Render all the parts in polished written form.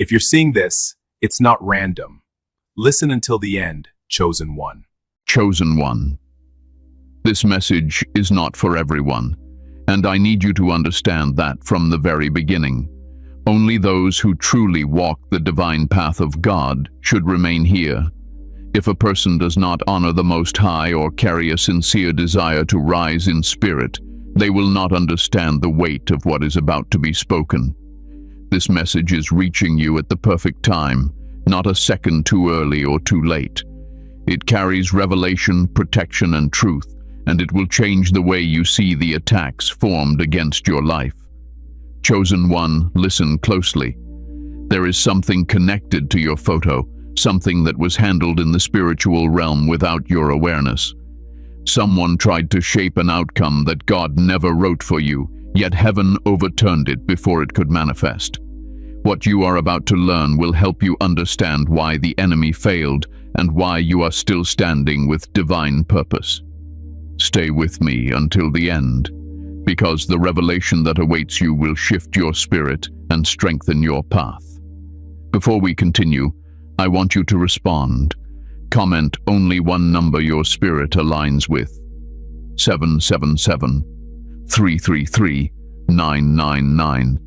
If you're seeing this, it's not random. Listen until the end, chosen one. Chosen one. This message is not for everyone, and I need you to understand that from the very beginning. Only those who truly walk the divine path of God should remain here. If a person does not honor the Most High or carry a sincere desire to rise in spirit, they will not understand the weight of what is about to be spoken. This message is reaching you at the perfect time, not a second too early or too late. It carries revelation, protection, and truth, and it will change the way you see the attacks formed against your life. Chosen one, listen closely. There is something connected to your photo, something that was handled in the spiritual realm without your awareness. Someone tried to shape an outcome that God never wrote for you, yet heaven overturned it before it could manifest. What you are about to learn will help you understand why the enemy failed and why you are still standing with divine purpose. Stay with me until the end, because the revelation that awaits you will shift your spirit and strengthen your path. Before we continue, I want you to respond. Comment only one number your spirit aligns with. 777 333 999.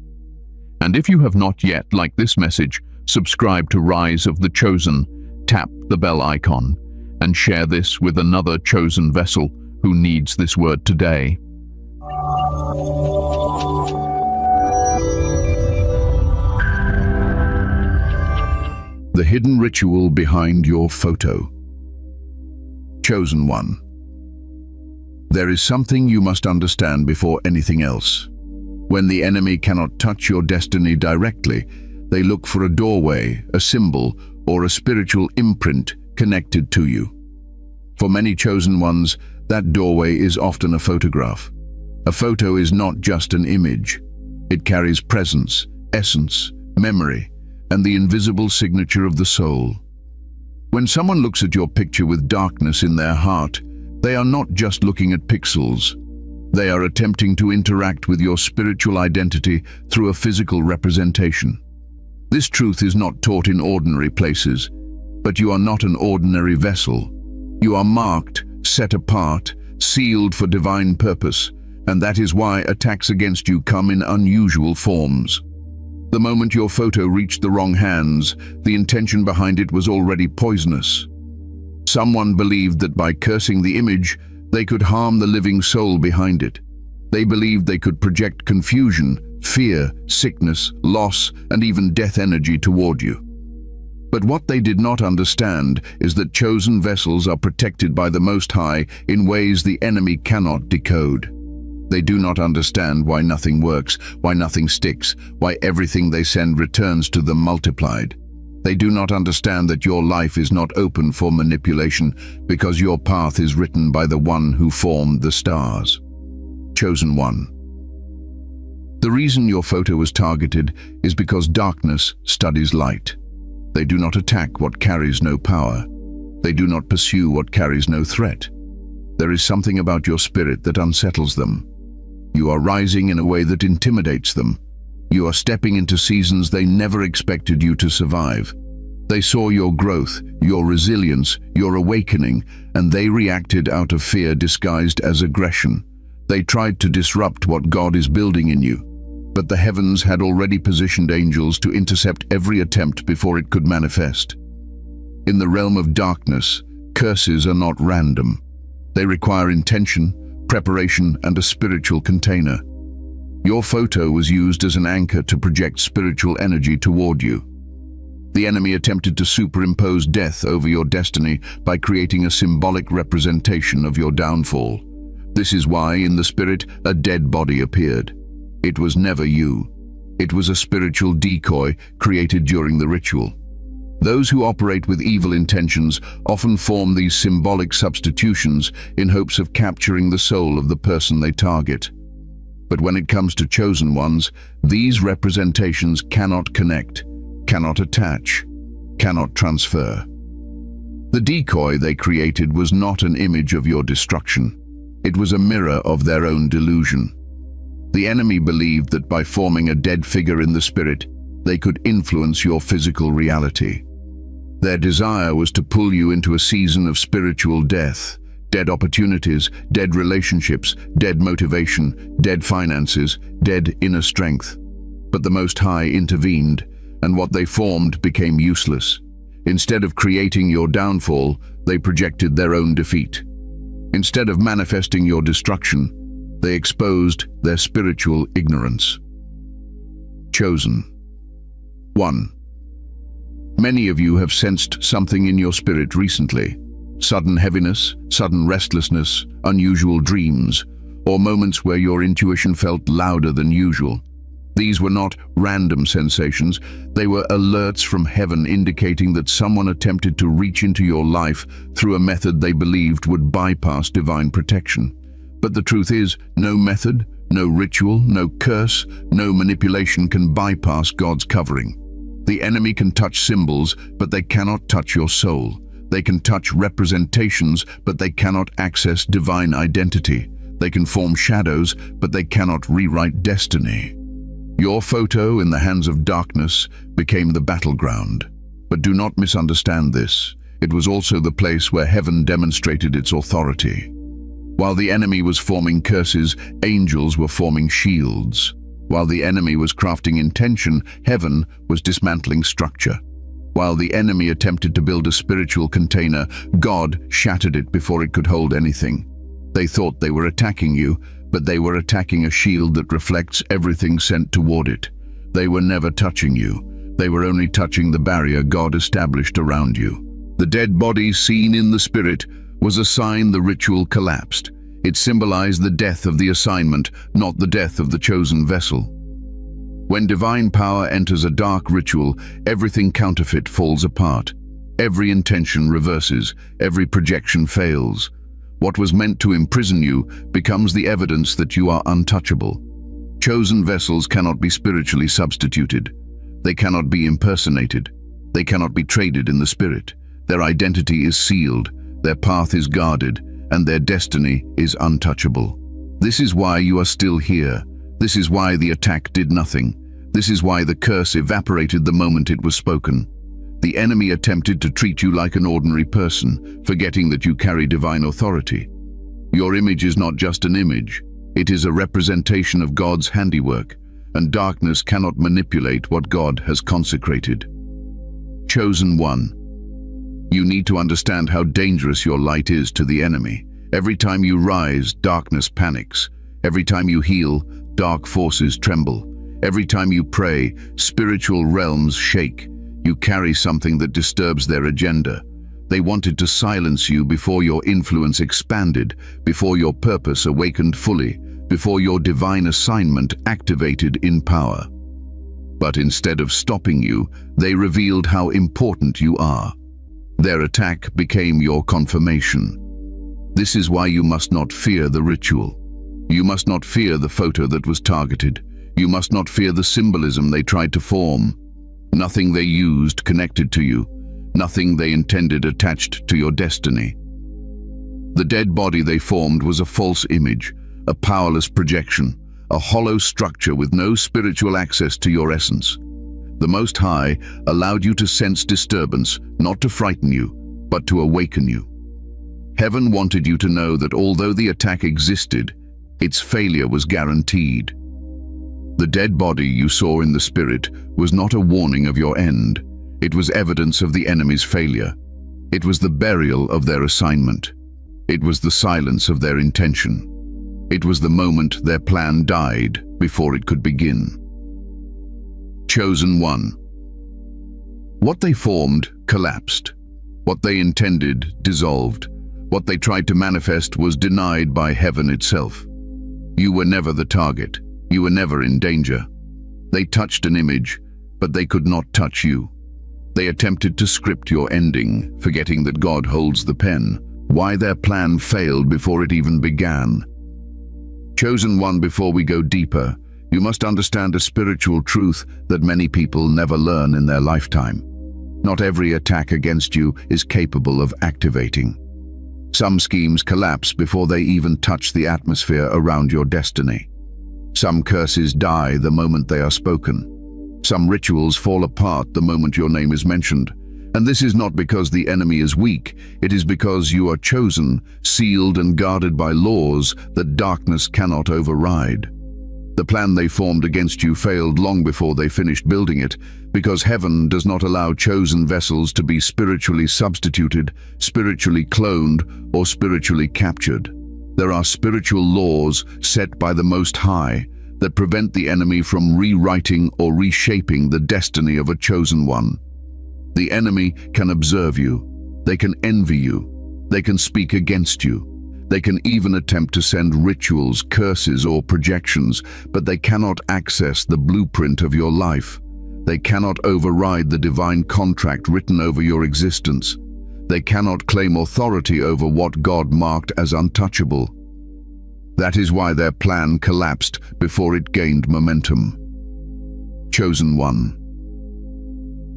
And if you have not yet liked this message, subscribe to Rise of the Chosen, tap the bell icon, and share this with another chosen vessel who needs this word today. The hidden ritual behind your photo. Chosen one. There is something you must understand before anything else. When the enemy cannot touch your destiny directly, they look for a doorway, a symbol, or a spiritual imprint connected to you. For many chosen ones, that doorway is often a photograph. A photo is not just an image. It carries presence, essence, memory, and the invisible signature of the soul. When someone looks at your picture with darkness in their heart, they are not just looking at pixels. They are attempting to interact with your spiritual identity through a physical representation. This truth is not taught in ordinary places, but you are not an ordinary vessel. You are marked, set apart, sealed for divine purpose, and that is why attacks against you come in unusual forms. The moment your photo reached the wrong hands, the intention behind it was already poisonous. Someone believed that by cursing the image, they could harm the living soul behind it. They believed they could project confusion, fear, sickness, loss, and even death energy toward you. But what they did not understand is that chosen vessels are protected by the Most High in ways the enemy cannot decode. They do not understand why nothing works, why nothing sticks, why everything they send returns to them multiplied. They do not understand that your life is not open for manipulation because your path is written by the one who formed the stars. Chosen one. The reason your photo was targeted is because darkness studies light. They do not attack what carries no power. They do not pursue what carries no threat. There is something about your spirit that unsettles them. You are rising in a way that intimidates them. You are stepping into seasons they never expected you to survive. They saw your growth, your resilience, your awakening, and they reacted out of fear disguised as aggression. They tried to disrupt what God is building in you, but the heavens had already positioned angels to intercept every attempt before it could manifest. In the realm of darkness, curses are not random. They require intention, preparation, and a spiritual container. Your photo was used as an anchor to project spiritual energy toward you. The enemy attempted to superimpose death over your destiny by creating a symbolic representation of your downfall. This is why, in the spirit, a dead body appeared. It was never you. It was a spiritual decoy created during the ritual. Those who operate with evil intentions often form these symbolic substitutions in hopes of capturing the soul of the person they target. But when it comes to chosen ones, these representations cannot connect, cannot attach, cannot transfer. The decoy they created was not an image of your destruction. It was a mirror of their own delusion. The enemy believed that by forming a dead figure in the spirit, They could influence your physical reality. Their desire was to pull you into a season of spiritual death, dead opportunities, dead relationships, dead motivation, dead finances, dead inner strength. But the Most High intervened, and what they formed became useless. Instead of creating your downfall, they projected their own defeat. Instead of manifesting your destruction, they exposed their spiritual ignorance. Chosen. 1. Many of you have sensed something in your spirit recently. Sudden heaviness, sudden restlessness, unusual dreams, or moments where your intuition felt louder than usual. These were not random sensations, they were alerts from heaven indicating that someone attempted to reach into your life through a method they believed would bypass divine protection. But the truth is, no method, no ritual, no curse, no manipulation can bypass God's covering. The enemy can touch symbols, but they cannot touch your soul. They can touch representations, but they cannot access divine identity. They can form shadows, but they cannot rewrite destiny. Your photo in the hands of darkness became the battleground. But do not misunderstand this. It was also the place where heaven demonstrated its authority. While the enemy was forming curses, angels were forming shields. While the enemy was crafting intention, heaven was dismantling structure. While the enemy attempted to build a spiritual container, God shattered it before it could hold anything. They thought they were attacking you, but they were attacking a shield that reflects everything sent toward it. They were never touching you. They were only touching the barrier God established around you. The dead body seen in the spirit was a sign the ritual collapsed. It symbolized the death of the assignment, not the death of the chosen vessel. When divine power enters a dark ritual, everything counterfeit falls apart. Every intention reverses, every projection fails. What was meant to imprison you becomes the evidence that you are untouchable. Chosen vessels cannot be spiritually substituted. They cannot be impersonated. They cannot be traded in the spirit. Their identity is sealed, their path is guarded, and their destiny is untouchable. This is why you are still here. This is why the attack did nothing. This is why the curse evaporated the moment it was spoken. The enemy attempted to treat you like an ordinary person, forgetting that you carry divine authority. Your image is not just an image. It is a representation of God's handiwork, and darkness cannot manipulate what God has consecrated. Chosen one. You need to understand how dangerous your light is to the enemy. Every time you rise, darkness panics. Every time you heal, dark forces tremble. Every time you pray, spiritual realms shake. You carry something that disturbs their agenda. They wanted to silence you before your influence expanded, before your purpose awakened fully, before your divine assignment activated in power. But instead of stopping you, they revealed how important you are. Their attack became your confirmation. This is why you must not fear the ritual. You must not fear the photo that was targeted. You must not fear the symbolism they tried to form. Nothing they used connected to you. Nothing they intended attached to your destiny. The dead body they formed was a false image, a powerless projection, a hollow structure with no spiritual access to your essence. The Most High allowed you to sense disturbance, not to frighten you, but to awaken you. Heaven wanted you to know that although the attack existed, its failure was guaranteed. The dead body you saw in the spirit was not a warning of your end. It was evidence of the enemy's failure. It was the burial of their assignment. It was the silence of their intention. It was the moment their plan died before it could begin. Chosen one. What they formed collapsed. What they intended dissolved. What they tried to manifest was denied by heaven itself. You were never the target. You were never in danger. They touched an image, but they could not touch you. They attempted to script your ending, forgetting that God holds the pen. Why their plan failed before it even began. Chosen one, before we go deeper, you must understand a spiritual truth that many people never learn in their lifetime. Not every attack against you is capable of activating. Some schemes collapse before they even touch the atmosphere around your destiny. Some curses die the moment they are spoken. Some rituals fall apart the moment your name is mentioned. And this is not because the enemy is weak, it is because you are chosen, sealed and guarded by laws that darkness cannot override. The plan they formed against you failed long before they finished building it, because heaven does not allow chosen vessels to be spiritually substituted, spiritually cloned, or spiritually captured. There are spiritual laws set by the Most High that prevent the enemy from rewriting or reshaping the destiny of a chosen one. The enemy can observe you, they can envy you, they can speak against you, they can even attempt to send rituals, curses, or projections, but they cannot access the blueprint of your life. They cannot override the divine contract written over your existence. They cannot claim authority over what God marked as untouchable. That is why their plan collapsed before it gained momentum. Chosen one.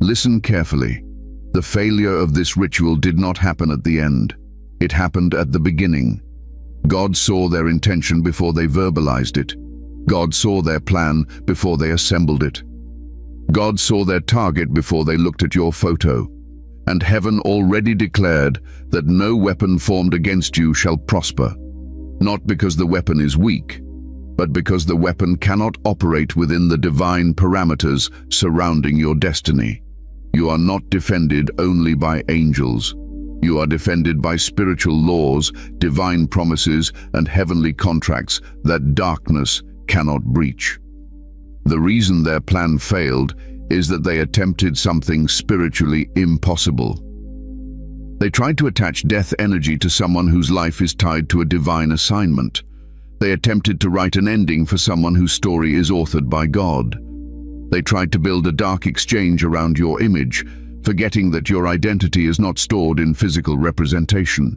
Listen carefully. The failure of this ritual did not happen at the end. It happened at the beginning. God saw their intention before they verbalized it. God saw their plan before they assembled it. God saw their target before they looked at your photo. And heaven already declared that no weapon formed against you shall prosper. Not because the weapon is weak, but because the weapon cannot operate within the divine parameters surrounding your destiny. You are not defended only by angels. You are defended by spiritual laws, divine promises, and heavenly contracts that darkness cannot breach. The reason their plan failed is that they attempted something spiritually impossible. They tried to attach death energy to someone whose life is tied to a divine assignment. They attempted to write an ending for someone whose story is authored by God. They tried to build a dark exchange around your image, forgetting that your identity is not stored in physical representation.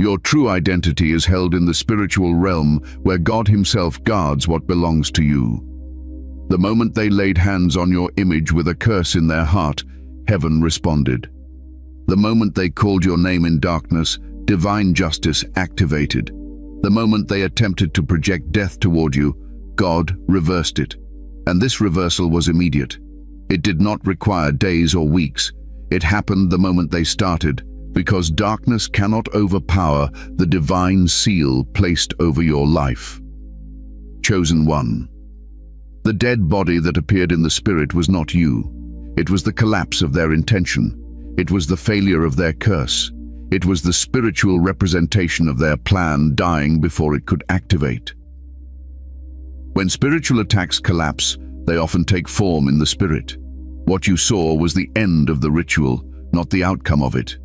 Your true identity is held in the spiritual realm where God Himself guards what belongs to you. The moment they laid hands on your image with a curse in their heart, heaven responded. The moment they called your name in darkness, divine justice activated. The moment they attempted to project death toward you, God reversed it. And this reversal was immediate. It did not require days or weeks. It happened the moment they started, because darkness cannot overpower the divine seal placed over your life. Chosen one. The dead body that appeared in the spirit was not you. It was the collapse of their intention. It was the failure of their curse. It was the spiritual representation of their plan dying before it could activate. When spiritual attacks collapse, they often take form in the spirit. What you saw was the end of the ritual, not the outcome of it.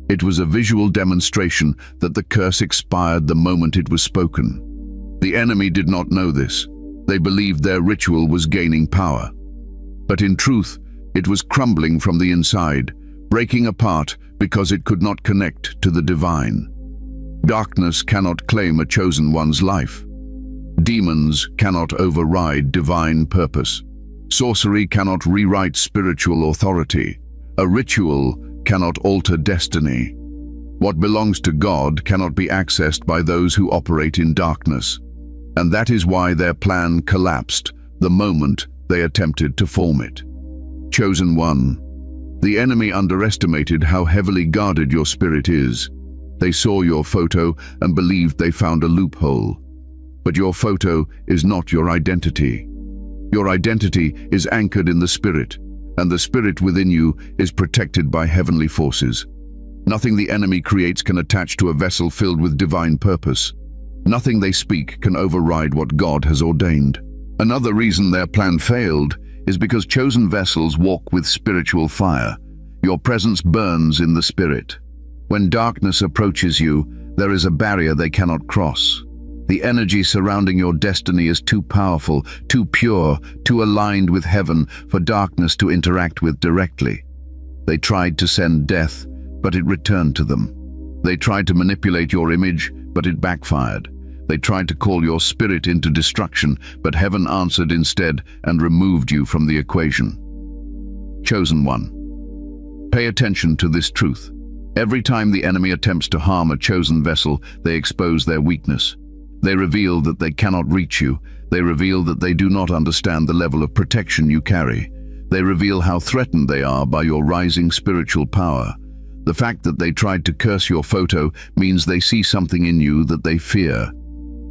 It was a visual demonstration that the curse expired the moment it was spoken. The enemy did not know this. They believed their ritual was gaining power. But in truth, it was crumbling from the inside, breaking apart because it could not connect to the divine. Darkness cannot claim a chosen one's life. Demons cannot override divine purpose. Sorcery cannot rewrite spiritual authority. A ritual cannot alter destiny. What belongs to God cannot be accessed by those who operate in darkness. And that is why their plan collapsed the moment they attempted to form it. Chosen one. The enemy underestimated how heavily guarded your spirit is. They saw your photo and believed they found a loophole. But your photo is not your identity. Your identity is anchored in the spirit, and the spirit within you is protected by heavenly forces. Nothing the enemy creates can attach to a vessel filled with divine purpose. Nothing they speak can override what God has ordained. Another reason their plan failed is because chosen vessels walk with spiritual fire. Your presence burns in the spirit. When darkness approaches you, there is a barrier they cannot cross. The energy surrounding your destiny is too powerful, too pure, too aligned with heaven for darkness to interact with directly. They tried to send death, but it returned to them. They tried to manipulate your image, but it backfired. They tried to call your spirit into destruction, but heaven answered instead and removed you from the equation. Chosen one. Pay attention to this truth. Every time the enemy attempts to harm a chosen vessel, they expose their weakness. They reveal that they cannot reach you. They reveal that they do not understand the level of protection you carry. They reveal how threatened they are by your rising spiritual power. The fact that they tried to curse your photo means they see something in you that they fear.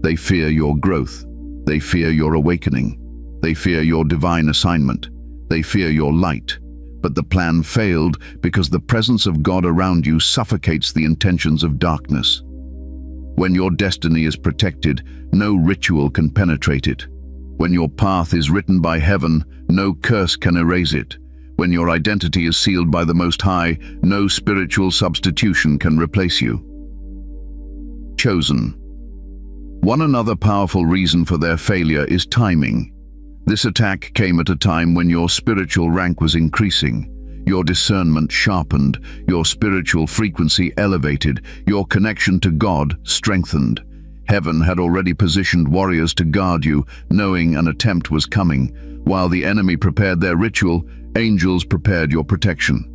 They fear your growth. They fear your awakening. They fear your divine assignment. They fear your light. But the plan failed because the presence of God around you suffocates the intentions of darkness. When your destiny is protected, no ritual can penetrate it. When your path is written by heaven, no curse can erase it. When your identity is sealed by the Most High, no spiritual substitution can replace you. Chosen. One another powerful reason for their failure is timing. This attack came at a time when your spiritual rank was increasing, your discernment sharpened, your spiritual frequency elevated, your connection to God strengthened. Heaven had already positioned warriors to guard you, knowing an attempt was coming. While the enemy prepared their ritual, angels prepared your protection.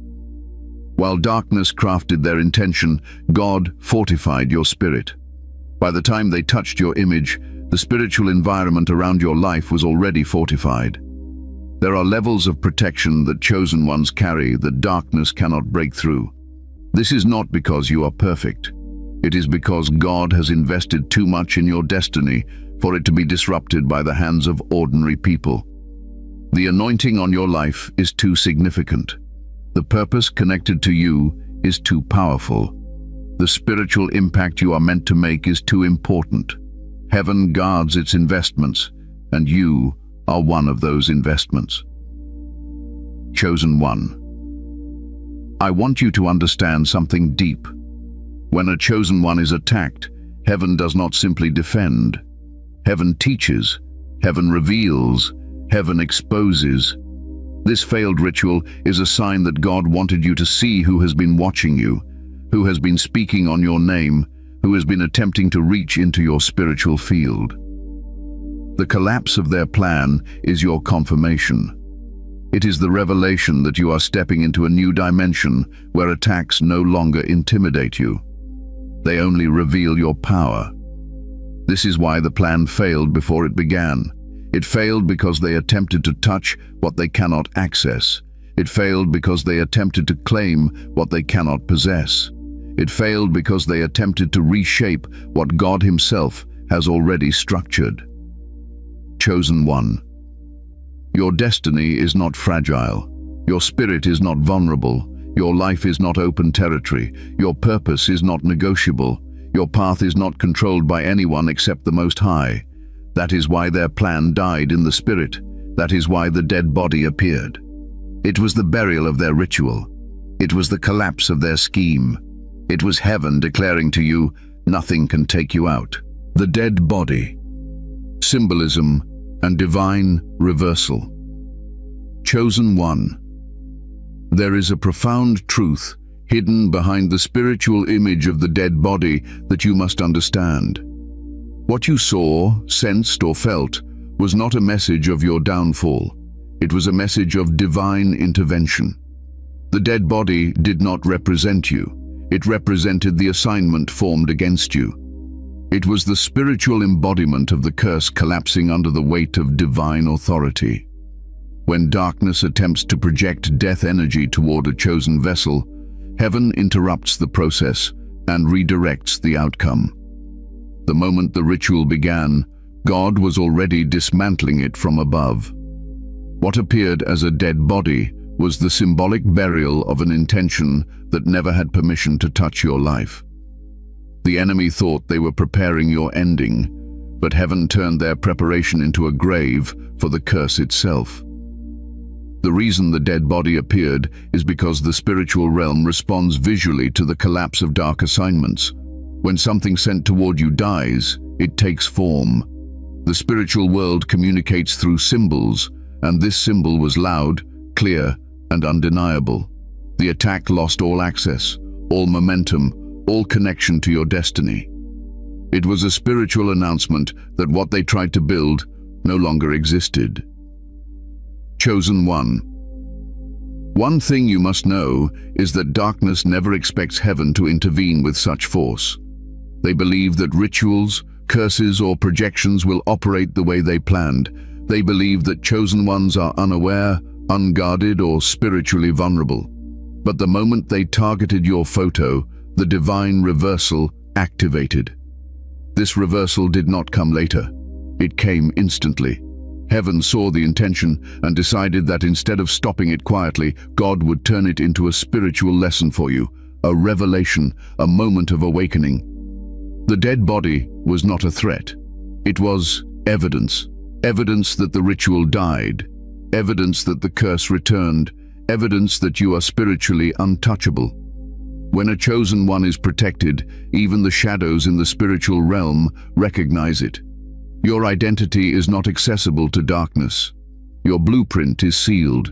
While darkness crafted their intention, God fortified your spirit. By the time they touched your image, the spiritual environment around your life was already fortified. There are levels of protection that chosen ones carry that darkness cannot break through. This is not because you are perfect. It is because God has invested too much in your destiny for it to be disrupted by the hands of ordinary people. The anointing on your life is too significant. The purpose connected to you is too powerful. The spiritual impact you are meant to make is too important. Heaven guards its investments, and you are one of those investments. Chosen one. I want you to understand something deep. When a chosen one is attacked, heaven does not simply defend. Heaven teaches, heaven reveals, heaven exposes. This failed ritual is a sign that God wanted you to see who has been watching you, who has been speaking on your name, who has been attempting to reach into your spiritual field. The collapse of their plan is your confirmation. It is the revelation that you are stepping into a new dimension where attacks no longer intimidate you. They only reveal your power. This is why the plan failed before it began. It failed because they attempted to touch what they cannot access. It failed because they attempted to claim what they cannot possess. It failed because they attempted to reshape what God Himself has already structured. Chosen one. Your destiny is not fragile. Your spirit is not vulnerable. Your life is not open territory. Your purpose is not negotiable. Your path is not controlled by anyone except the Most High. That is why their plan died in the spirit. That is why the dead body appeared. It was the burial of their ritual. It was the collapse of their scheme. It was heaven declaring to you, nothing can take you out. The dead body. Symbolism and divine reversal. Chosen one. There is a profound truth hidden behind the spiritual image of the dead body that you must understand. What you saw, sensed, or felt was not a message of your downfall. It was a message of divine intervention. The dead body did not represent you. It represented the assignment formed against you. It was the spiritual embodiment of the curse collapsing under the weight of divine authority. When darkness attempts to project death energy toward a chosen vessel, heaven interrupts the process and redirects the outcome. The moment the ritual began, God was already dismantling it from above. What appeared as a dead body was the symbolic burial of an intention that never had permission to touch your life. The enemy thought they were preparing your ending, but heaven turned their preparation into a grave for the curse itself. The reason the dead body appeared is because the spiritual realm responds visually to the collapse of dark assignments. When something sent toward you dies, it takes form. The spiritual world communicates through symbols, and this symbol was loud, clear, and undeniable. The attack lost all access, all momentum, all connection to your destiny. It was a spiritual announcement that what they tried to build no longer existed. Chosen one. One thing you must know is that darkness never expects heaven to intervene with such force. They believe that rituals, curses, or projections will operate the way they planned. They believe that chosen ones are unaware, unguarded or spiritually vulnerable. But the moment they targeted your photo, the divine reversal activated. This reversal did not come later. It came instantly. Heaven saw the intention and decided that instead of stopping it quietly, God would turn it into a spiritual lesson for you, a revelation, a moment of awakening. The dead body was not a threat. It was evidence. Evidence that the ritual died. Evidence that the curse returned. Evidence that you are spiritually untouchable. When a chosen one is protected, even the shadows in the spiritual realm recognize it. Your identity is not accessible to darkness. Your blueprint is sealed.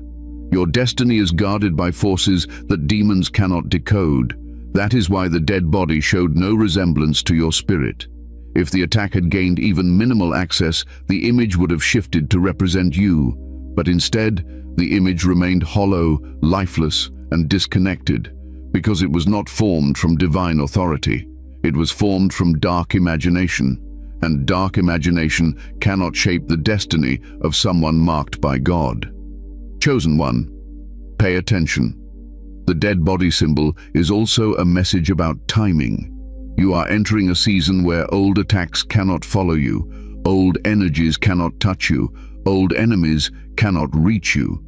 Your destiny is guarded by forces that demons cannot decode. That is why the dead body showed no resemblance to your spirit. If the attack had gained even minimal access, the image would have shifted to represent you. But instead, the image remained hollow, lifeless, and disconnected, because it was not formed from divine authority. It was formed from dark imagination. And dark imagination cannot shape the destiny of someone marked by God. Chosen one, pay attention. The dead body symbol is also a message about timing. You are entering a season where old attacks cannot follow you, old energies cannot touch you, old enemies cannot reach you.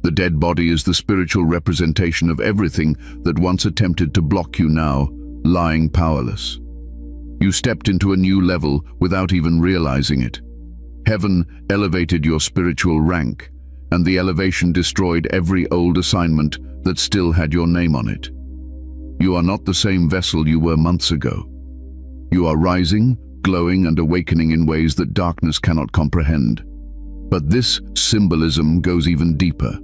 The dead body is the spiritual representation of everything that once attempted to block you now, lying powerless. You stepped into a new level without even realizing it. Heaven elevated your spiritual rank, and the elevation destroyed every old assignment that still had your name on it. You are not the same vessel you were months ago. You are rising, glowing, and awakening in ways that darkness cannot comprehend. But this symbolism goes even deeper.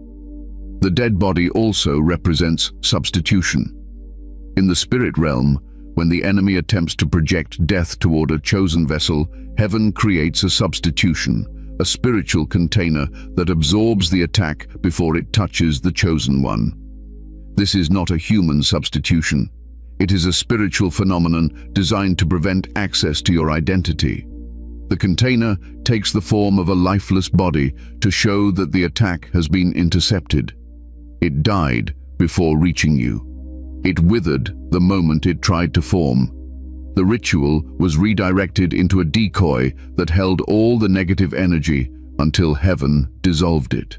The dead body also represents substitution. In the spirit realm, when the enemy attempts to project death toward a chosen vessel, heaven creates a substitution, a spiritual container that absorbs the attack before it touches the chosen one. This is not a human substitution. It is a spiritual phenomenon designed to prevent access to your identity. The container takes the form of a lifeless body to show that the attack has been intercepted. It died before reaching you. It withered the moment it tried to form. The ritual was redirected into a decoy that held all the negative energy until heaven dissolved it.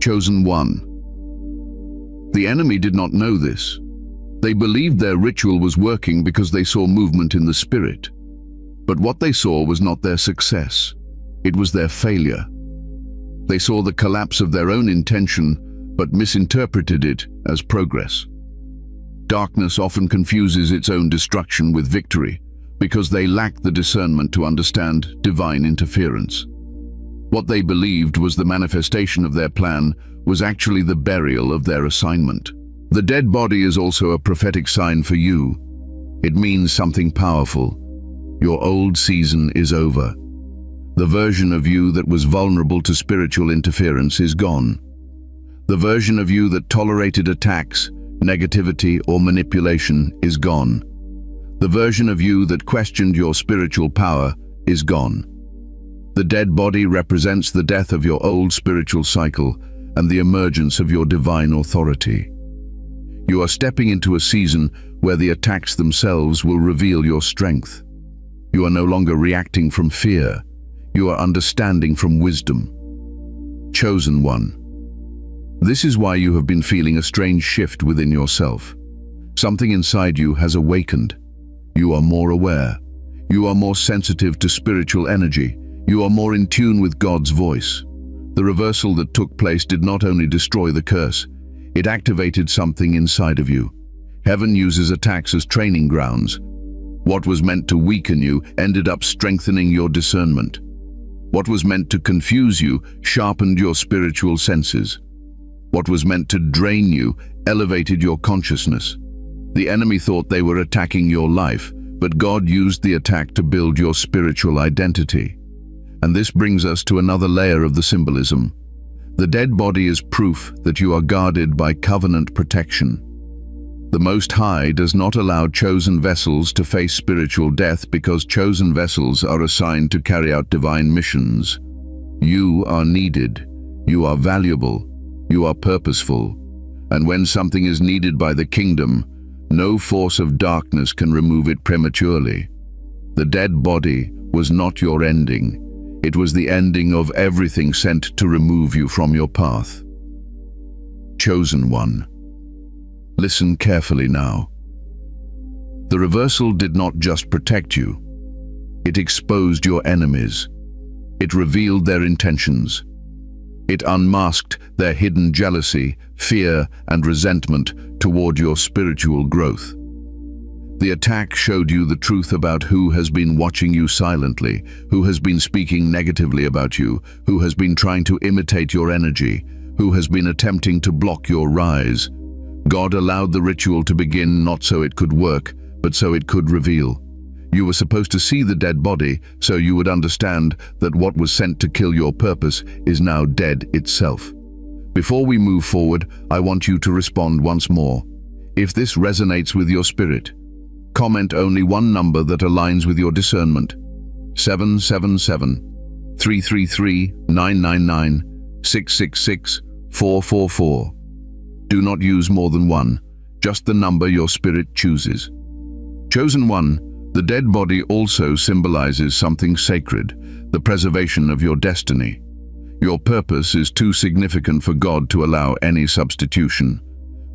Chosen one. The enemy did not know this. They believed their ritual was working because they saw movement in the spirit. But what they saw was not their success. It was their failure. They saw the collapse of their own intention, but misinterpreted it as progress. Darkness often confuses its own destruction with victory because they lack the discernment to understand divine interference. What they believed was the manifestation of their plan was actually the burial of their assignment. The dead body is also a prophetic sign for you. It means something powerful. Your old season is over. The version of you that was vulnerable to spiritual interference is gone. The version of you that tolerated attacks, negativity, or manipulation is gone. The version of you that questioned your spiritual power is gone. The dead body represents the death of your old spiritual cycle and the emergence of your divine authority. You are stepping into a season where the attacks themselves will reveal your strength. You are no longer reacting from fear. You are understanding from wisdom. Chosen one. This is why you have been feeling a strange shift within yourself. Something inside you has awakened. You are more aware. You are more sensitive to spiritual energy. You are more in tune with God's voice. The reversal that took place did not only destroy the curse, it activated something inside of you. Heaven uses attacks as training grounds. What was meant to weaken you ended up strengthening your discernment. What was meant to confuse you sharpened your spiritual senses. What was meant to drain you elevated your consciousness. The enemy thought they were attacking your life, but God used the attack to build your spiritual identity. And this brings us to another layer of the symbolism. The dead body is proof that you are guarded by covenant protection. The Most High does not allow chosen vessels to face spiritual death because chosen vessels are assigned to carry out divine missions. You are needed. You are valuable, you are purposeful, and when something is needed by the kingdom, no force of darkness can remove it prematurely. The dead body was not your ending. It was the ending of everything sent to remove you from your path. Chosen one. Listen carefully now. The reversal did not just protect you. It exposed your enemies. It revealed their intentions. It unmasked their hidden jealousy, fear, and resentment toward your spiritual growth. The attack showed you the truth about who has been watching you silently, who has been speaking negatively about you, who has been trying to imitate your energy, who has been attempting to block your rise. God allowed the ritual to begin not so it could work, but so it could reveal. You were supposed to see the dead body so you would understand that what was sent to kill your purpose is now dead itself. Before we move forward, I want you to respond once more. If this resonates with your spirit, comment only one number that aligns with your discernment. 777 333 999 666 444. Do not use more than one, just the number your spirit chooses. Chosen one, the dead body also symbolizes something sacred, the preservation of your destiny. Your purpose is too significant for God to allow any substitution.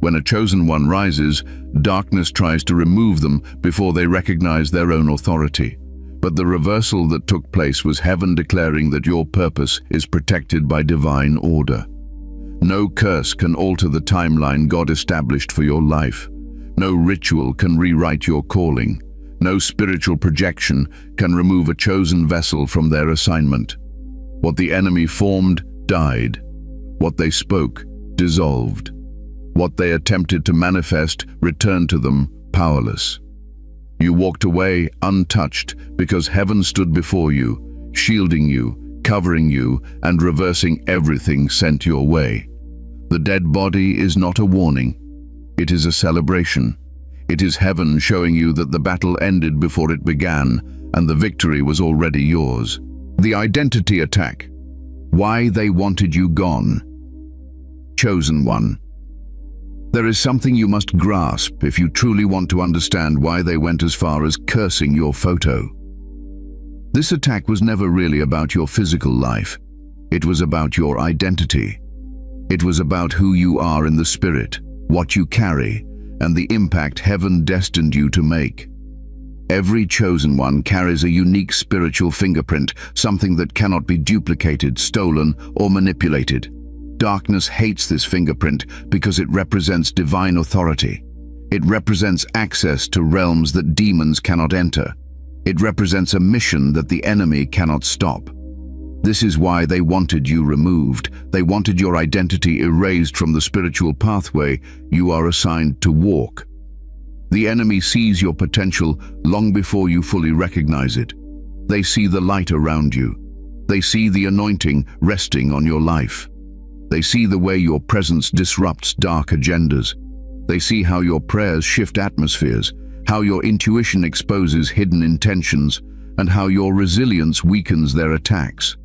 When a chosen one rises, darkness tries to remove them before they recognize their own authority. But the reversal that took place was heaven declaring that your purpose is protected by divine order. No curse can alter the timeline God established for your life. No ritual can rewrite your calling. No spiritual projection can remove a chosen vessel from their assignment. What the enemy formed died. What they spoke dissolved. What they attempted to manifest returned to them powerless. You walked away untouched because heaven stood before you, shielding you, covering you, and reversing everything sent your way. The dead body is not a warning. It is a celebration. It is heaven showing you that the battle ended before it began, and the victory was already yours. The identity attack. Why they wanted you gone. Chosen one. There is something you must grasp if you truly want to understand why they went as far as cursing your photo. This attack was never really about your physical life. It was about your identity. It was about who you are in the spirit, what you carry, and the impact heaven destined you to make. Every chosen one carries a unique spiritual fingerprint, something that cannot be duplicated, stolen, or manipulated. Darkness hates this fingerprint because it represents divine authority. It represents access to realms that demons cannot enter. It represents a mission that the enemy cannot stop. This is why they wanted you removed. They wanted your identity erased from the spiritual pathway you are assigned to walk. The enemy sees your potential long before you fully recognize it. They see the light around you. They see the anointing resting on your life. They see the way your presence disrupts dark agendas. They see how your prayers shift atmospheres, how your intuition exposes hidden intentions, and how your resilience weakens their attacks.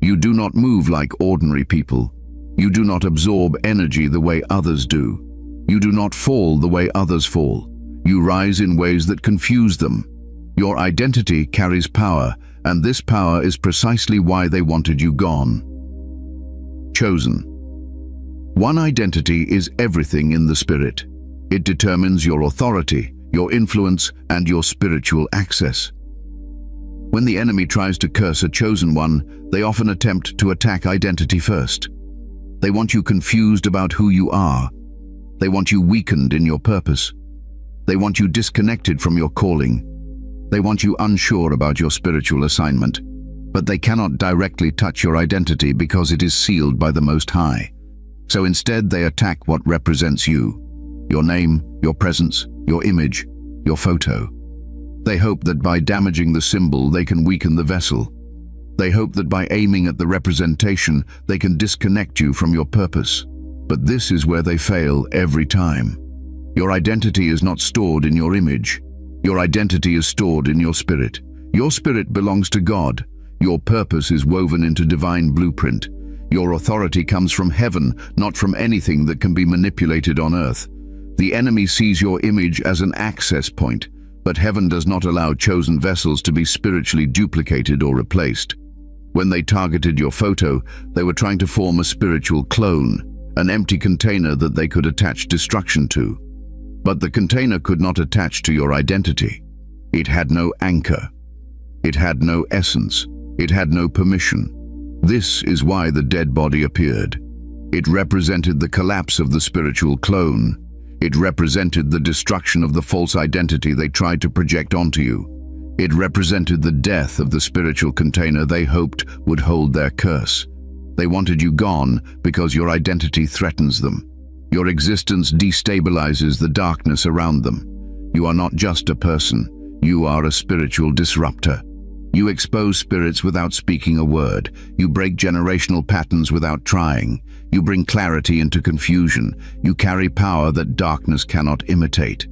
You do not move like ordinary people. You do not absorb energy the way others do. You do not fall the way others fall. You rise in ways that confuse them. Your identity carries power, and this power is precisely why they wanted you gone. Chosen. One identity is everything in the spirit. It determines your authority, your influence, and your spiritual access. When the enemy tries to curse a chosen one, they often attempt to attack identity first. They want you confused about who you are. They want you weakened in your purpose. They want you disconnected from your calling. They want you unsure about your spiritual assignment. But they cannot directly touch your identity because it is sealed by the Most High. So instead they attack what represents you. Your name, your presence, your image, your photo. They hope that by damaging the symbol they can weaken the vessel. They hope that by aiming at the representation they can disconnect you from your purpose. But this is where they fail every time. Your identity is not stored in your image. Your identity is stored in your spirit. Your spirit belongs to God. Your purpose is woven into divine blueprint. Your authority comes from heaven, not from anything that can be manipulated on earth. The enemy sees your image as an access point, but heaven does not allow chosen vessels to be spiritually duplicated or replaced. When they targeted your photo, they were trying to form a spiritual clone, an empty container that they could attach destruction to. But the container could not attach to your identity. It had no anchor. It had no essence. It had no permission. This is why the dead body appeared. It represented the collapse of the spiritual clone. It represented the destruction of the false identity they tried to project onto you. It represented the death of the spiritual container they hoped would hold their curse. They wanted you gone because your identity threatens them. Your existence destabilizes the darkness around them. You are not just a person. You are a spiritual disruptor. You expose spirits without speaking a word. You break generational patterns without trying. You bring clarity into confusion. You carry power that darkness cannot imitate.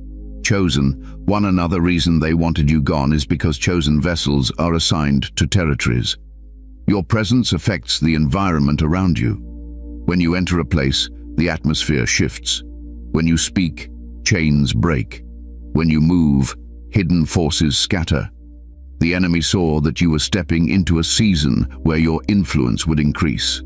Chosen, one another reason they wanted you gone is because chosen vessels are assigned to territories. Your presence affects the environment around you. When you enter a place, the atmosphere shifts. When you speak, chains break. When you move, hidden forces scatter. The enemy saw that you were stepping into a season where your influence would increase.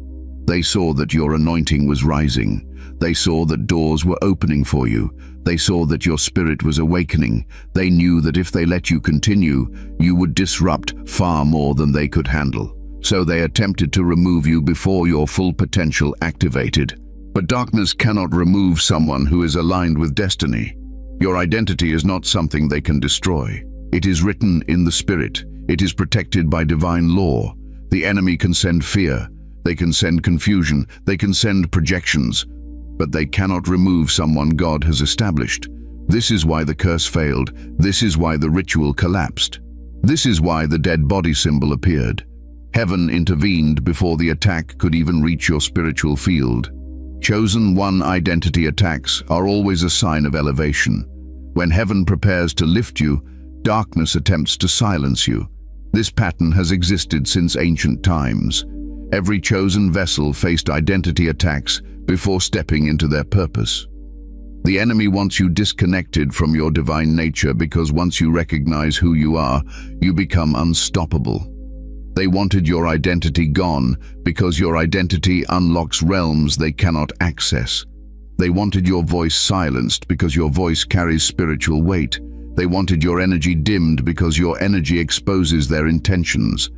They saw that your anointing was rising. They saw that doors were opening for you. They saw that your spirit was awakening. They knew that if they let you continue, you would disrupt far more than they could handle. So they attempted to remove you before your full potential activated. But darkness cannot remove someone who is aligned with destiny. Your identity is not something they can destroy. It is written in the spirit. It is protected by divine law. The enemy can send fear. They can send confusion. They can send projections. But they cannot remove someone God has established. This is why the curse failed. This is why the ritual collapsed. This is why the dead body symbol appeared. Heaven intervened before the attack could even reach your spiritual field. Chosen one identity attacks are always a sign of elevation. When heaven prepares to lift you, darkness attempts to silence you. This pattern has existed since ancient times. Every chosen vessel faced identity attacks before stepping into their purpose. The enemy wants you disconnected from your divine nature because once you recognize who you are, you become unstoppable. They wanted your identity gone because your identity unlocks realms they cannot access. They wanted your voice silenced because your voice carries spiritual weight. They wanted your energy dimmed because your energy exposes their intentions.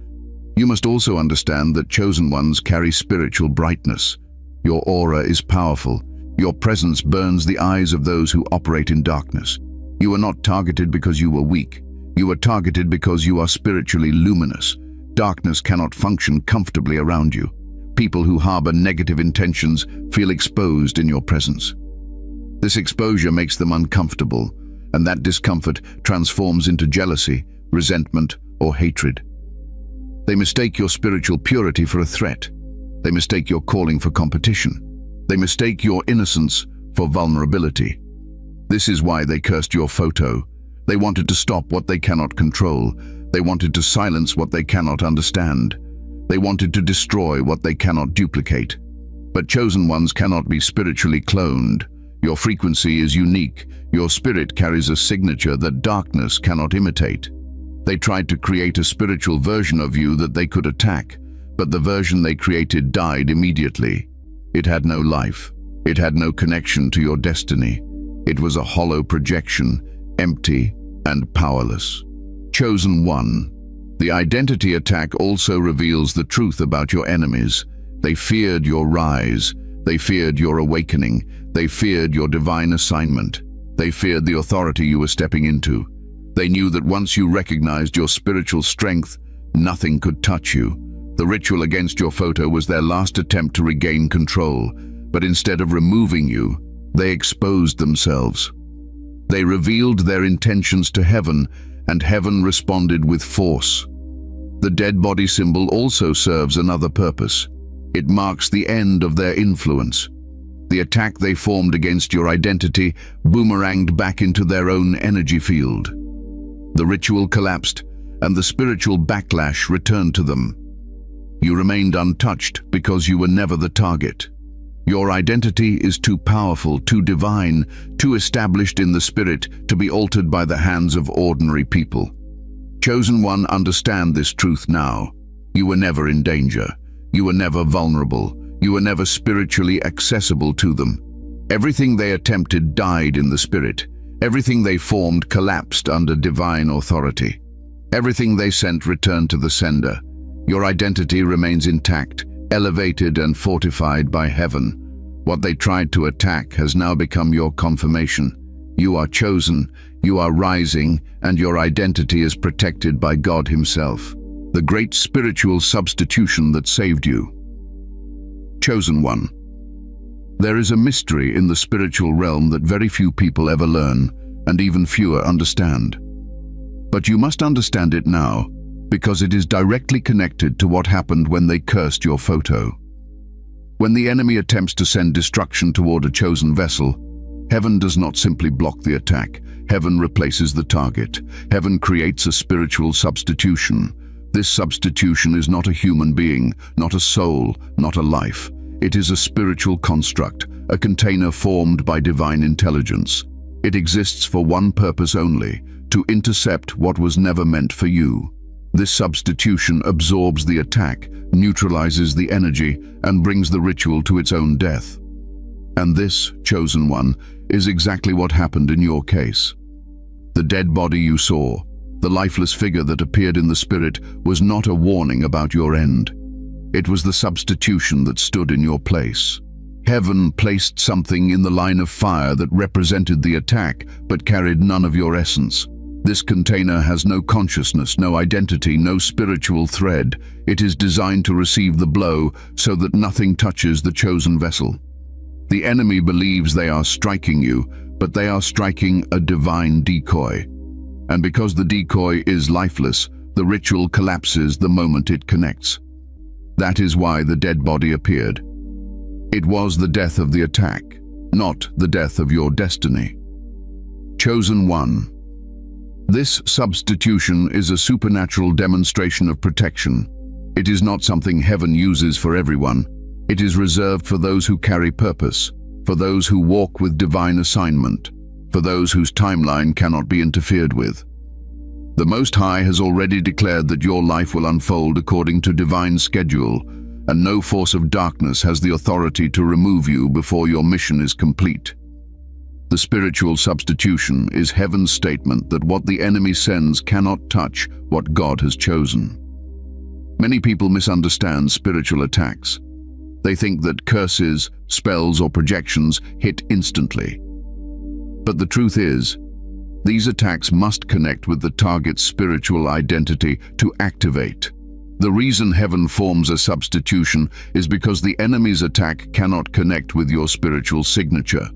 You must also understand that chosen ones carry spiritual brightness. Your aura is powerful. Your presence burns the eyes of those who operate in darkness. You are not targeted because you were weak. You are targeted because you are spiritually luminous. Darkness cannot function comfortably around you. People who harbor negative intentions feel exposed in your presence. This exposure makes them uncomfortable, and that discomfort transforms into jealousy, resentment, or hatred. They mistake your spiritual purity for a threat. They mistake your calling for competition. They mistake your innocence for vulnerability. This is why they cursed your photo. They wanted to stop what they cannot control. They wanted to silence what they cannot understand. They wanted to destroy what they cannot duplicate. But chosen ones cannot be spiritually cloned. Your frequency is unique. Your spirit carries a signature that darkness cannot imitate. They tried to create a spiritual version of you that they could attack, but the version they created died immediately. It had no life. It had no connection to your destiny. It was a hollow projection, empty and powerless. Chosen one. The identity attack also reveals the truth about your enemies. They feared your rise. They feared your awakening. They feared your divine assignment. They feared the authority you were stepping into. They knew that once you recognized your spiritual strength, nothing could touch you. The ritual against your photo was their last attempt to regain control, but instead of removing you, they exposed themselves. They revealed their intentions to heaven, and heaven responded with force. The dead body symbol also serves another purpose. It marks the end of their influence. The attack they formed against your identity boomeranged back into their own energy field. The ritual collapsed, and the spiritual backlash returned to them. You remained untouched because you were never the target. Your identity is too powerful, too divine, too established in the spirit to be altered by the hands of ordinary people. Chosen One, understand this truth now. You were never in danger. You were never vulnerable. You were never spiritually accessible to them. Everything they attempted died in the spirit. Everything they formed collapsed under divine authority. Everything they sent returned to the sender. Your identity remains intact, elevated and fortified by heaven. What they tried to attack has now become your confirmation. You are chosen, you are rising, and your identity is protected by God Himself, the great spiritual substitution that saved you. Chosen One. There is a mystery in the spiritual realm that very few people ever learn, and even fewer understand. But you must understand it now, because it is directly connected to what happened when they cursed your photo. When the enemy attempts to send destruction toward a chosen vessel, heaven does not simply block the attack. Heaven replaces the target. Heaven creates a spiritual substitution. This substitution is not a human being, not a soul, not a life. It is a spiritual construct, a container formed by divine intelligence. It exists for one purpose only, to intercept what was never meant for you. This substitution absorbs the attack, neutralizes the energy, and brings the ritual to its own death. And this, Chosen One, is exactly what happened in your case. The dead body you saw, the lifeless figure that appeared in the spirit, was not a warning about your end. It was the substitution that stood in your place. Heaven placed something in the line of fire that represented the attack, but carried none of your essence. This container has no consciousness, no identity, no spiritual thread. It is designed to receive the blow so that nothing touches the chosen vessel. The enemy believes they are striking you, but they are striking a divine decoy. And because the decoy is lifeless, the ritual collapses the moment it connects. That is why the dead body appeared. It was the death of the attack, not the death of your destiny. Chosen One. This substitution is a supernatural demonstration of protection. It is not something heaven uses for everyone. It is reserved for those who carry purpose, for those who walk with divine assignment, for those whose timeline cannot be interfered with. The Most High has already declared that your life will unfold according to divine schedule, and no force of darkness has the authority to remove you before your mission is complete. The spiritual substitution is heaven's statement that what the enemy sends cannot touch what God has chosen. Many people misunderstand spiritual attacks. They think that curses, spells, or projections hit instantly. But the truth is, these attacks must connect with the target's spiritual identity to activate. The reason heaven forms a substitution is because the enemy's attack cannot connect with your spiritual signature.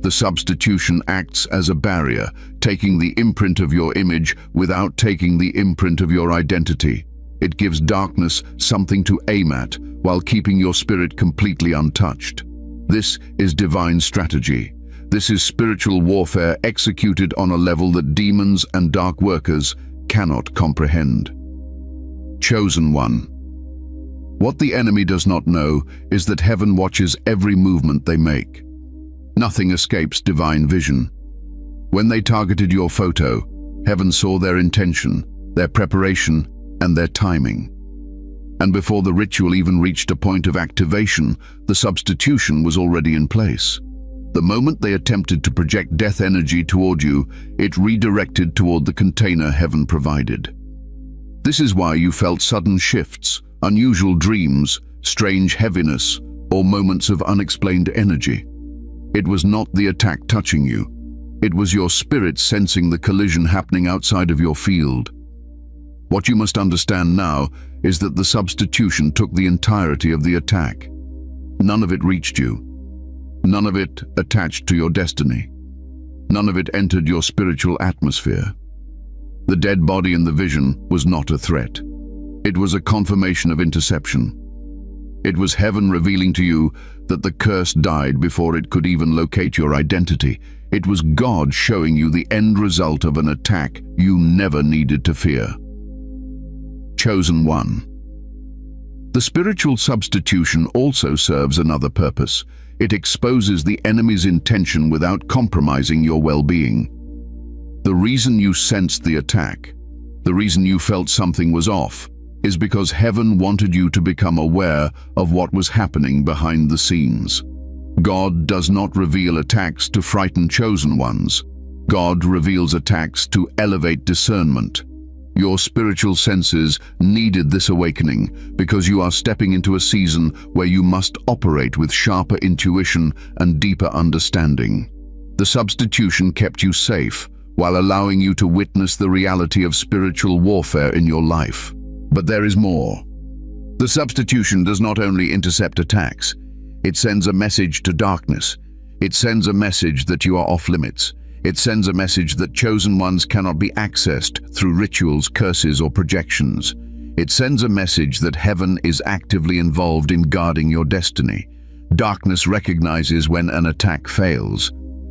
The substitution acts as a barrier, taking the imprint of your image without taking the imprint of your identity. It gives darkness something to aim at while keeping your spirit completely untouched. This is divine strategy. This is spiritual warfare executed on a level that demons and dark workers cannot comprehend. Chosen One. What the enemy does not know is that heaven watches every movement they make. Nothing escapes divine vision. When they targeted your photo, heaven saw their intention, their preparation, and their timing. And before the ritual even reached a point of activation, the substitution was already in place. The moment they attempted to project death energy toward you, it redirected toward the container heaven provided. This is why you felt sudden shifts, unusual dreams, strange heaviness, or moments of unexplained energy. It was not the attack touching you. It was your spirit sensing the collision happening outside of your field. What you must understand now is that the substitution took the entirety of the attack. None of it reached you. None of it attached to your destiny. None of it entered your spiritual atmosphere. The dead body in the vision was not a threat. It was a confirmation of interception. It was heaven revealing to you that the curse died before it could even locate your identity. It was God showing you the end result of an attack you never needed to fear. Chosen One. The spiritual substitution also serves another purpose. It exposes the enemy's intention without compromising your well-being. The reason you sensed the attack, the reason you felt something was off, is because heaven wanted you to become aware of what was happening behind the scenes. God does not reveal attacks to frighten chosen ones. God reveals attacks to elevate discernment. Your spiritual senses needed this awakening because you are stepping into a season where you must operate with sharper intuition and deeper understanding. The substitution kept you safe while allowing you to witness the reality of spiritual warfare in your life. But there is more. The substitution does not only intercept attacks, it sends a message to darkness. It sends a message that you are off limits. It sends a message that chosen ones cannot be accessed through rituals, curses, or projections. It sends a message that heaven is actively involved in guarding your destiny. Darkness recognizes when an attack fails.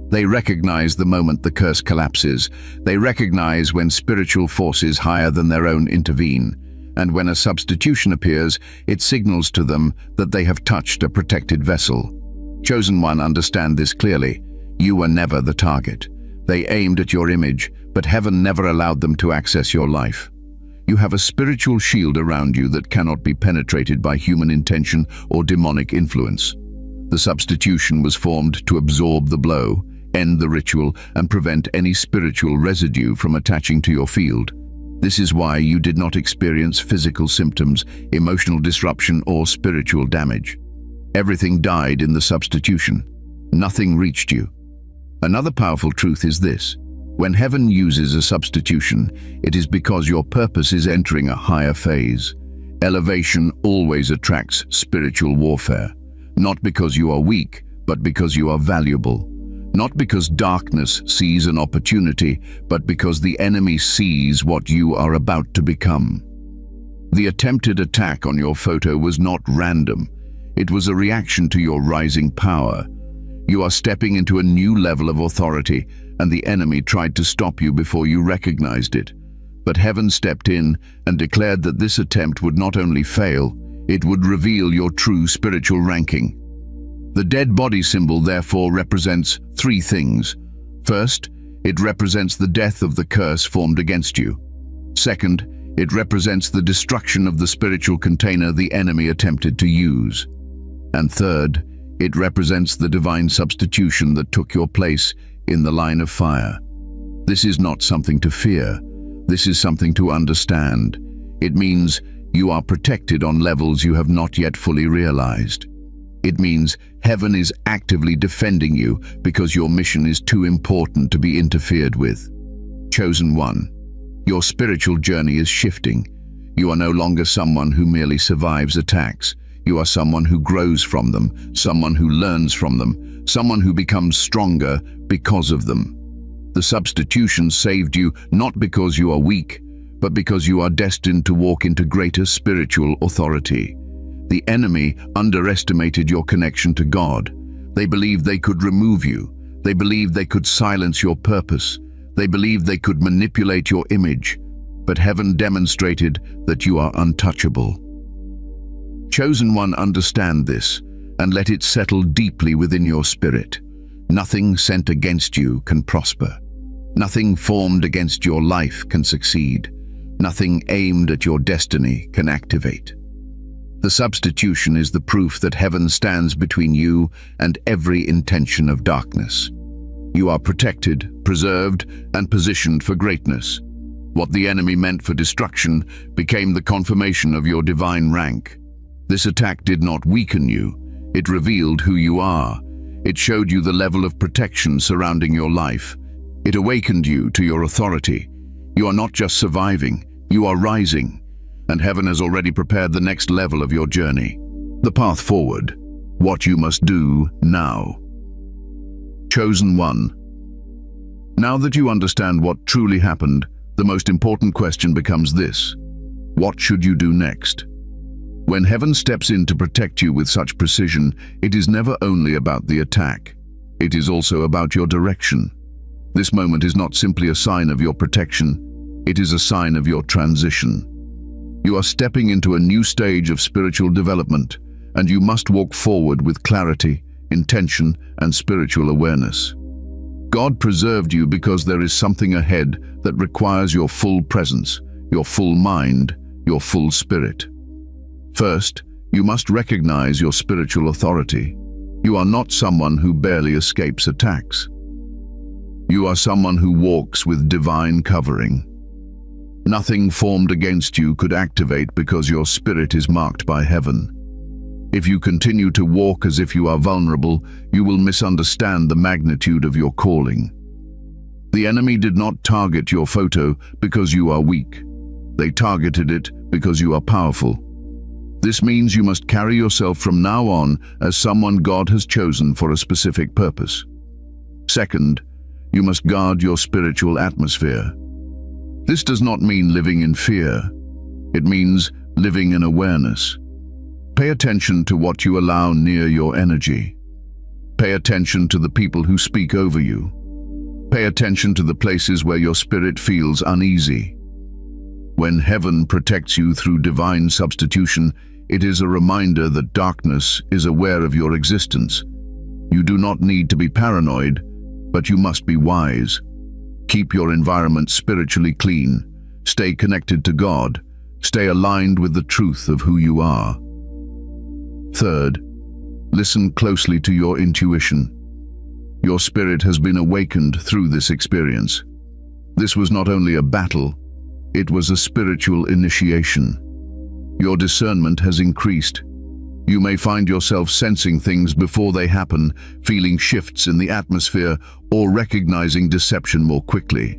They recognize the moment the curse collapses. They recognize when spiritual forces higher than their own intervene. And when a substitution appears, it signals to them that they have touched a protected vessel. Chosen one, understand this clearly. You were never the target. They aimed at your image, but heaven never allowed them to access your life. You have a spiritual shield around you that cannot be penetrated by human intention or demonic influence. The substitution was formed to absorb the blow, end the ritual, and prevent any spiritual residue from attaching to your field. This is why you did not experience physical symptoms, emotional disruption, or spiritual damage. Everything died in the substitution. Nothing reached you. Another powerful truth is this: when heaven uses a substitution, it is because your purpose is entering a higher phase. Elevation always attracts spiritual warfare, not because you are weak, but because you are valuable. Not because darkness sees an opportunity, but because the enemy sees what you are about to become. The attempted attack on your photo was not random. It was a reaction to your rising power. You are stepping into a new level of authority, and the enemy tried to stop you before you recognized it. But heaven stepped in and declared that this attempt would not only fail, it would reveal your true spiritual ranking. The dead body symbol therefore represents three things. First, it represents the death of the curse formed against you. Second, it represents the destruction of the spiritual container the enemy attempted to use. And third, it represents the divine substitution that took your place in the line of fire. This is not something to fear. This is something to understand. It means you are protected on levels you have not yet fully realized. It means heaven is actively defending you because your mission is too important to be interfered with. Chosen one, your spiritual journey is shifting. You are no longer someone who merely survives attacks. You are someone who grows from them, someone who learns from them, someone who becomes stronger because of them. The substitution saved you not because you are weak, but because you are destined to walk into greater spiritual authority. The enemy underestimated your connection to God. They believed they could remove you. They believed they could silence your purpose. They believed they could manipulate your image. But heaven demonstrated that you are untouchable. Chosen one, understand this and let it settle deeply within your spirit. Nothing sent against you can prosper. Nothing formed against your life can succeed. Nothing aimed at your destiny can activate. The substitution is the proof that heaven stands between you and every intention of darkness. You are protected, preserved, and positioned for greatness. What the enemy meant for destruction became the confirmation of your divine rank. This attack did not weaken you. It revealed who you are. It showed you the level of protection surrounding your life. It awakened you to your authority. You are not just surviving, you are rising. And heaven has already prepared the next level of your journey. The path forward. What you must do now. Chosen one. Now that you understand what truly happened, the most important question becomes this: what should you do next? When heaven steps in to protect you with such precision, it is never only about the attack. It is also about your direction. This moment is not simply a sign of your protection, it is a sign of your transition. You are stepping into a new stage of spiritual development, and you must walk forward with clarity, intention, and spiritual awareness. God preserved you because there is something ahead that requires your full presence, your full mind, your full spirit. First, you must recognize your spiritual authority. You are not someone who barely escapes attacks. You are someone who walks with divine covering. Nothing formed against you could activate because your spirit is marked by heaven. If you continue to walk as if you are vulnerable, you will misunderstand the magnitude of your calling. The enemy did not target your photo because you are weak. They targeted it because you are powerful. This means you must carry yourself from now on as someone God has chosen for a specific purpose. Second, you must guard your spiritual atmosphere. This does not mean living in fear. It means living in awareness. Pay attention to what you allow near your energy. Pay attention to the people who speak over you. Pay attention to the places where your spirit feels uneasy. When heaven protects you through divine substitution, it is a reminder that darkness is aware of your existence. You do not need to be paranoid, but you must be wise. Keep your environment spiritually clean. Stay connected to God. Stay aligned with the truth of who you are. Third, listen closely to your intuition. Your spirit has been awakened through this experience. This was not only a battle, it was a spiritual initiation. Your discernment has increased. You may find yourself sensing things before they happen, feeling shifts in the atmosphere, or recognizing deception more quickly.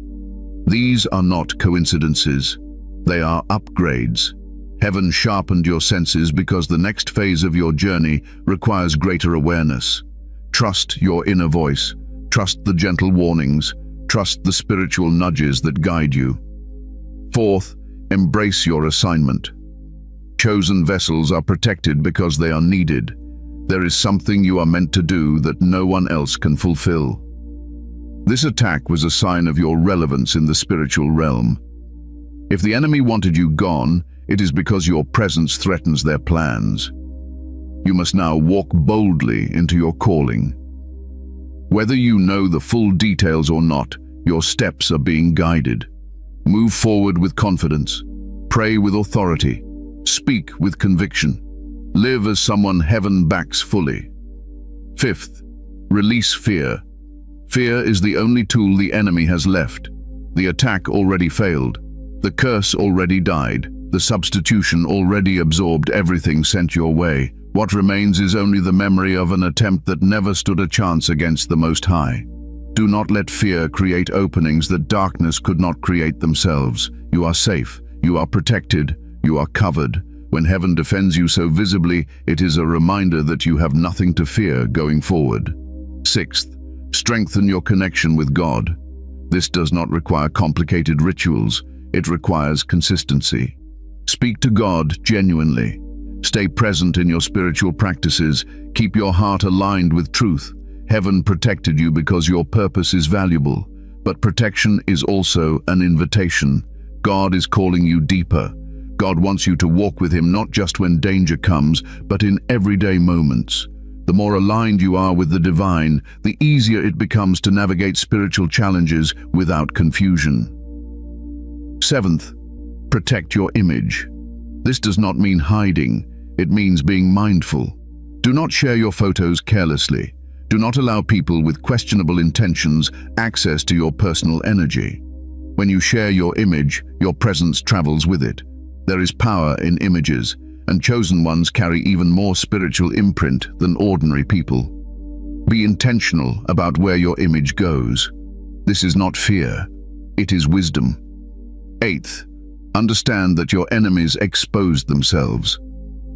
These are not coincidences. They are upgrades. Heaven sharpened your senses because the next phase of your journey requires greater awareness. Trust your inner voice. Trust the gentle warnings. Trust the spiritual nudges that guide you. Fourth, embrace your assignment. Chosen vessels are protected because they are needed. There is something you are meant to do that no one else can fulfill. This attack was a sign of your relevance in the spiritual realm. If the enemy wanted you gone, it is because your presence threatens their plans. You must now walk boldly into your calling. Whether you know the full details or not, your steps are being guided. Move forward with confidence. Pray with authority. Speak with conviction. Live as someone heaven backs fully. Fifth, release fear. Fear is the only tool the enemy has left. The attack already failed. The curse already died. The substitution already absorbed everything sent your way. What remains is only the memory of an attempt that never stood a chance against the Most High. Do not let fear create openings that darkness could not create themselves. You are safe. You are protected. You are covered. When heaven defends you so visibly, it is a reminder that you have nothing to fear going forward. Sixth, strengthen your connection with God. This does not require complicated rituals. It requires consistency. Speak to God genuinely. Stay present in your spiritual practices. Keep your heart aligned with truth. Heaven protected you because your purpose is valuable, but protection is also an invitation. God is calling you deeper. God wants you to walk with Him not just when danger comes, but in everyday moments. The more aligned you are with the divine, the easier it becomes to navigate spiritual challenges without confusion. Seventh, protect your image. This does not mean hiding. It means being mindful. Do not share your photos carelessly. Do not allow people with questionable intentions access to your personal energy. When you share your image, your presence travels with it. There is power in images, and chosen ones carry even more spiritual imprint than ordinary people. Be intentional about where your image goes. This is not fear, it is wisdom. Eighth, understand that your enemies exposed themselves.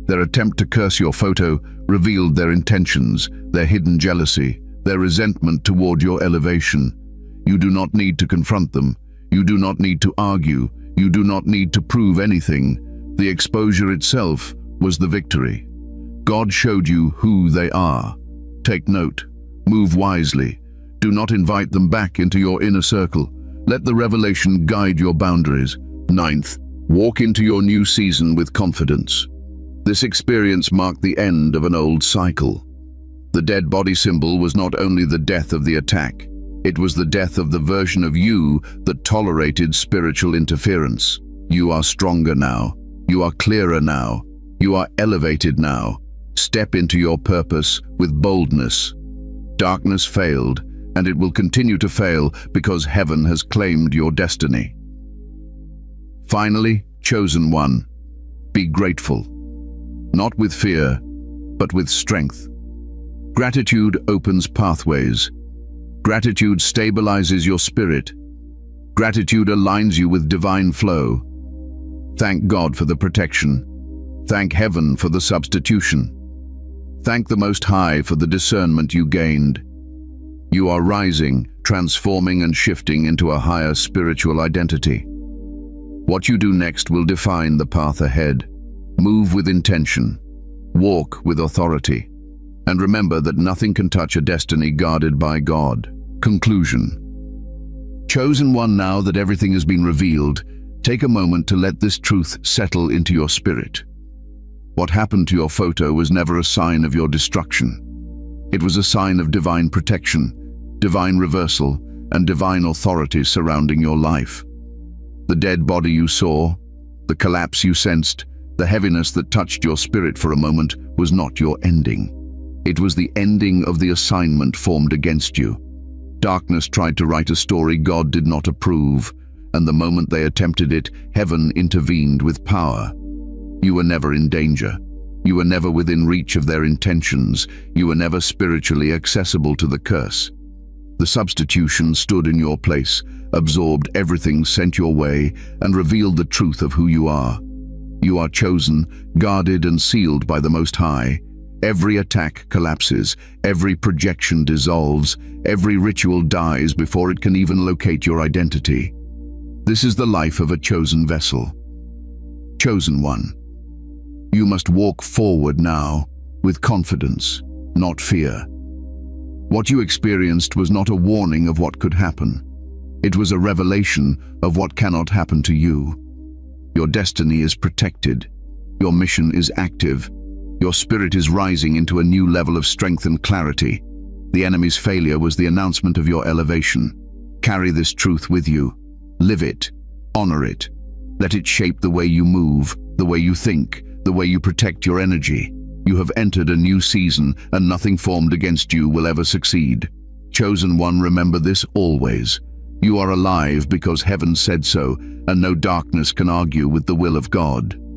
Their attempt to curse your photo revealed their intentions, their hidden jealousy, their resentment toward your elevation. You do not need to confront them. You do not need to argue. You do not need to prove anything. The exposure itself was the victory. God showed you who they are. Take note. Move wisely. Do not invite them back into your inner circle. Let the revelation guide your boundaries. Ninth, Walk into your new season with confidence. This experience marked the end of an old cycle. The dead body symbol was not only the death of the attack, it was the death of the version of you that tolerated spiritual interference. You are stronger now. You are clearer now. You are elevated now. Step into your purpose with boldness. Darkness failed, and it will continue to fail because heaven has claimed your destiny. Finally, chosen one, be grateful. Not with fear, but with strength. Gratitude opens pathways. Gratitude stabilizes your spirit. Gratitude aligns you with divine flow. Thank God for the protection. Thank heaven for the substitution. Thank the Most High for the discernment you gained. You are rising, transforming and shifting into a higher spiritual identity. What you do next will define the path ahead. Move with intention. Walk with authority. And remember that nothing can touch a destiny guarded by God. Conclusion. Chosen one, now that everything has been revealed, take a moment to let this truth settle into your spirit. What happened to your photo was never a sign of your destruction. It was a sign of divine protection, divine reversal, and divine authority surrounding your life. The dead body you saw, the collapse you sensed, the heaviness that touched your spirit for a moment was not your ending. It was the ending of the assignment formed against you. Darkness tried to write a story God did not approve, and the moment they attempted it, heaven intervened with power. You were never in danger. You were never within reach of their intentions. You were never spiritually accessible to the curse. The substitution stood in your place, absorbed everything sent your way, and revealed the truth of who you are. You are chosen, guarded and sealed by the Most High. Every attack collapses, every projection dissolves, every ritual dies before it can even locate your identity. This is the life of a chosen vessel. Chosen one. You must walk forward now, with confidence, not fear. What you experienced was not a warning of what could happen. It was a revelation of what cannot happen to you. Your destiny is protected. Your mission is active. Your spirit is rising into a new level of strength and clarity. The enemy's failure was the announcement of your elevation. Carry this truth with you. Live it. Honor it. Let it shape the way you move, the way you think, the way you protect your energy. You have entered a new season, and nothing formed against you will ever succeed. Chosen one, remember this always. You are alive because heaven said so, and no darkness can argue with the will of God.